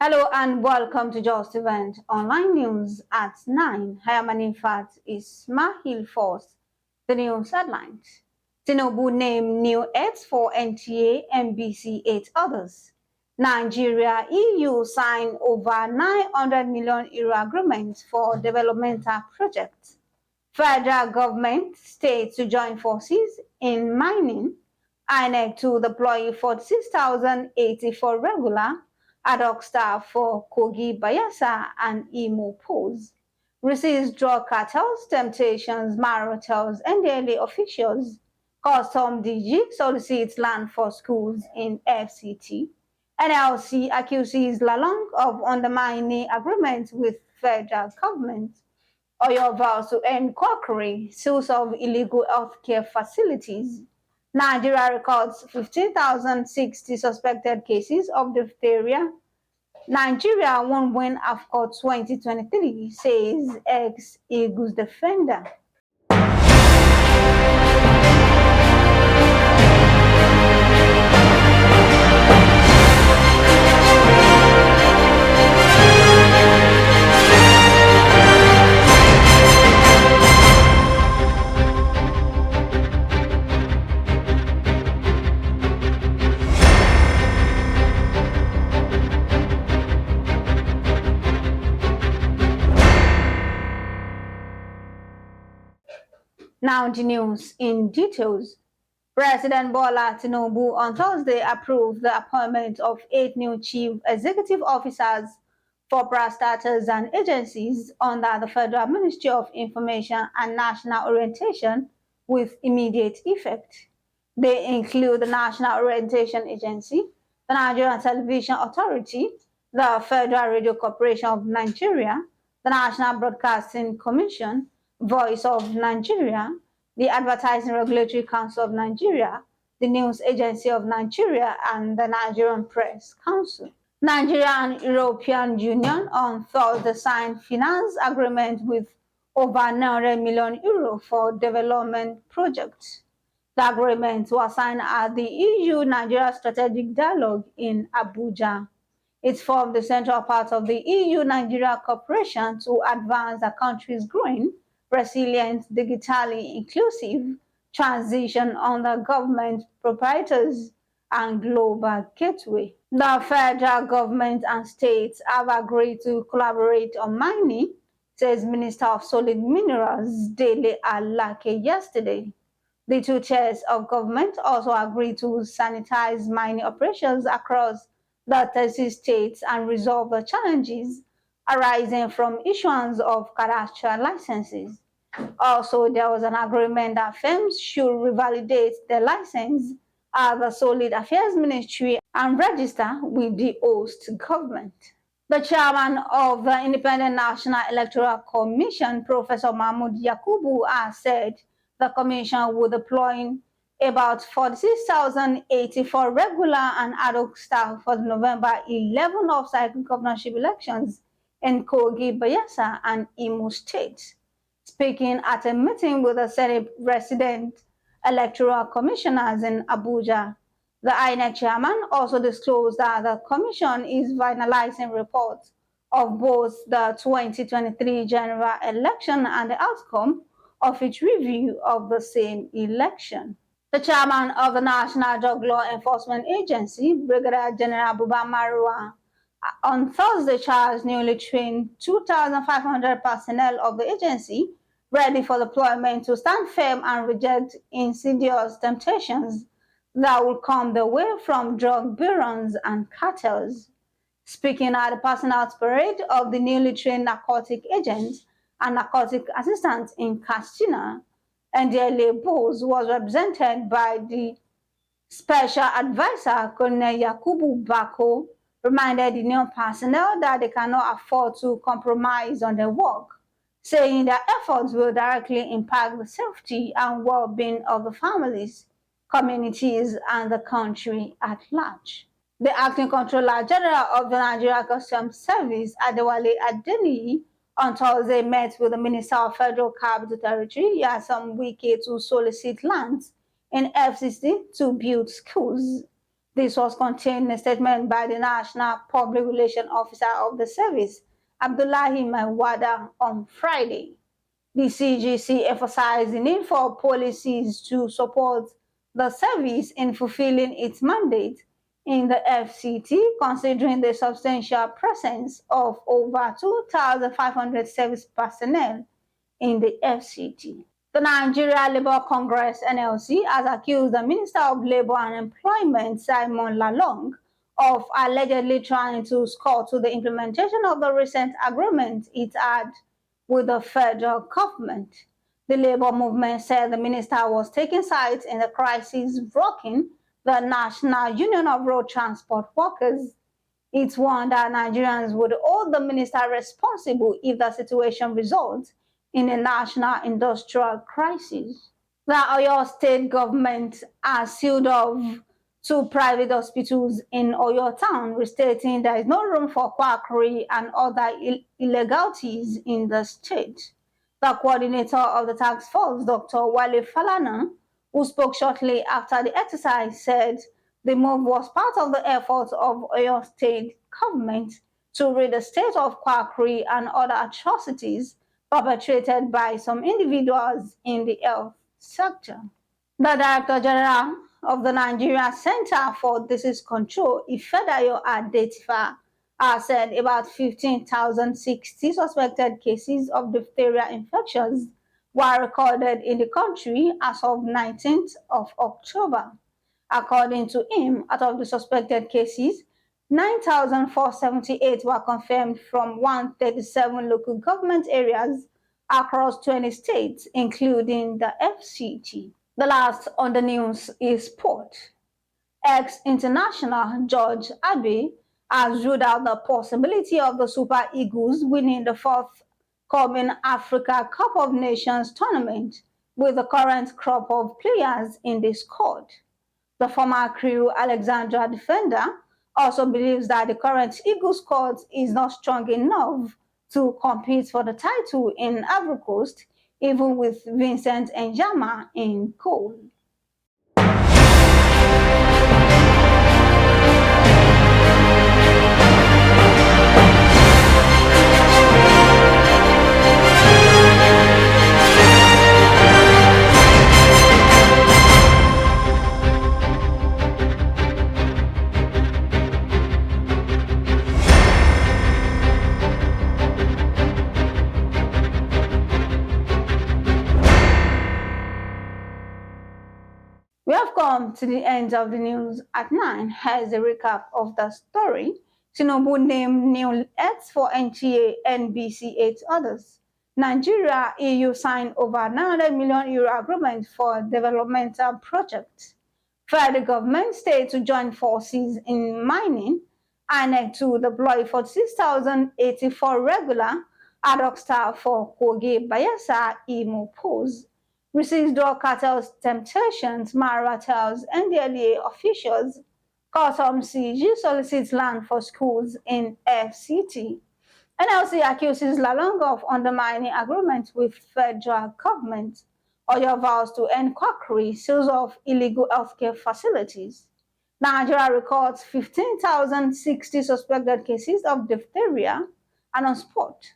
Hello and welcome to Justeventonline News at 9. I am Anifat Ismail Force. The news headlines. Tinubu named new heads for NTA, MBC, 8 others. Nigeria, EU signed over 900 million euro agreements for developmental projects. Federal government states to join forces in mining. INEC to deploy 46,084 regular ad-Hoc staff for Kogi, Bayelsa, and Imo polls. Receives drug cartels, temptations, Marwa tells NDLEA officials. Custom DG solicits land for schools in FCT. NLC accuses Lalong of undermining agreements with federal government. Or your vows to end quackery, sales of illegal healthcare facilities. Nigeria records 15,060 suspected cases of diphtheria. Nigeria won't win AFCON 2023, says ex-Eagles defender. Now the news in details. President Bola Tinubu on Thursday approved the appointment of 8 new chief executive officers for parastatals and agencies under the Federal Ministry of Information and National Orientation with immediate effect. They include the National Orientation Agency, the Nigerian Television Authority, the Federal Radio Corporation of Nigeria, the National Broadcasting Commission, Voice of Nigeria, the Advertising Regulatory Council of Nigeria, the News Agency of Nigeria, and the Nigerian Press Council. Nigeria and European Union on Thursday signed finance agreement with over 900 million euro for development projects. The agreement was signed at the EU-Nigeria Strategic Dialogue in Abuja. It formed the central part of the EU-Nigeria cooperation to advance the country's growing, resilient, digitally inclusive transition under government proprietors and global gateway. The federal government and states have agreed to collaborate on mining, says Minister of Solid Minerals Dele Alake yesterday. The two chairs of government also agreed to sanitize mining operations across the 30 states and resolve the challenges arising from issuance of cadastral licenses. Also, there was an agreement that firms should revalidate their license at the Solid Affairs Ministry and register with the host government. The chairman of the Independent National Electoral Commission, Professor Mahmoud Yakubu, has said the commission will deploy about 46,084 regular and ad hoc staff for the November 11 off-cycle governorship elections in Kogi, Bayelsa, and Imo states. Speaking at a meeting with the Senate resident electoral commissioners in Abuja, the INEC chairman also disclosed that the commission is finalizing reports of both the 2023 general election and the outcome of its review of the same election. The chairman of the National Drug Law Enforcement Agency, Brigadier General Buba Marwa, on Thursday charged newly trained 2,500 personnel of the agency ready for deployment to stand firm and reject insidious temptations that will come their way from drug barons and cartels. Speaking at the passing out parade of the newly trained narcotic agents and narcotic assistants in Katsina, NDLEA Bulls was represented by the Special Advisor, Colonel Yakubu Bako, reminded the new personnel that they cannot afford to compromise on their work, saying their efforts will directly impact the safety and well-being of the families, communities, and the country at large. The Acting Controller General of the Nigeria Customs Service, Adewale Adeniyi, on Thursday met with the Minister of Federal Capital Territory, Nyesom Wike, to solicit lands in FCC to build schools. This was contained in a statement by the National Public Relations Officer of the service, Abdullahi Maiwada, on Friday. The CGC emphasized the need for policies to support the service in fulfilling its mandate in the FCT, considering the substantial presence of over 2,500 service personnel in the FCT. The Nigeria Labour Congress (NLC) has accused the Minister of Labour and Employment, Simon Lalong, of allegedly trying to scuttle the implementation of the recent agreement it had with the federal government. The labor movement said the minister was taking sides in the crisis rocking the National Union of Road Transport Workers. It warned that Nigerians would hold the minister responsible if the situation results in a national industrial crisis. The Oyo state government has sealed off two private hospitals in Oyo town, restating there is no room for quackery and other illegalities in the state. The coordinator of the task force, Dr. Wale Falana, who spoke shortly after the exercise, said the move was part of the efforts of Oyo state government to rid the state of quackery and other atrocities perpetrated by some individuals in the health sector. The Director General of the Nigeria Center for Disease Control, Ifedayo Adetifa, has said about 15,060 suspected cases of diphtheria infections were recorded in the country as of 19th of October. According to him, out of the suspected cases, 9,478 were confirmed from 137 local government areas across 20 states, including the FCT. The last on the news is sport. Ex-international George Abbey has ruled out the possibility of the Super Eagles winning the forthcoming Africa Cup of Nations tournament with the current crop of players in the squad. The former Crew Alexandra defender also believes that the current Eagle squad is not strong enough to compete for the title in Ivory Coast, even with Vincent Enjama in goal. We have come to the end of the news at 9. Here's a recap of the story. Tinubu named new heads for NTA, NBC, 8 others. Nigeria, EU signed over 900 million euro agreement for developmental projects. Federal government stayed to join forces in mining. INEC to deploy 46,084 regular ad-Hoc staff for Kogi, Bayelsa, Imo pose. Receives drug cartels temptations, Marwa tells NDLEA officials. Customs CG solicits land for schools in FCT. NLC accuses Lalong of undermining agreement with federal government. Oyo vows to end quackery, seals of illegal healthcare facilities. Nigeria records 15,060 suspected cases of diphtheria. And on sport,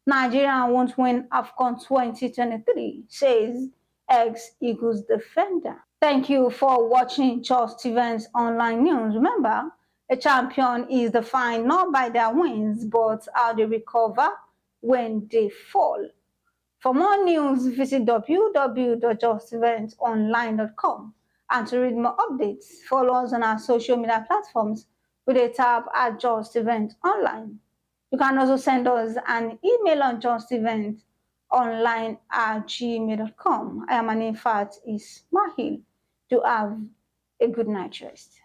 Nigeria won't win AFCON 2023, says ex-Eagles defender. Thank you for watching Justeventonline News. Remember, a champion is defined not by their wins, but how they recover when they fall. For more news, visit www.justeventonline.com. And to read more updates, follow us on our social media platforms with a tab at Justeventonline. You can also send us an email on justeventonline@gmail.com. I am Anifat Ismail. To have a good night rest.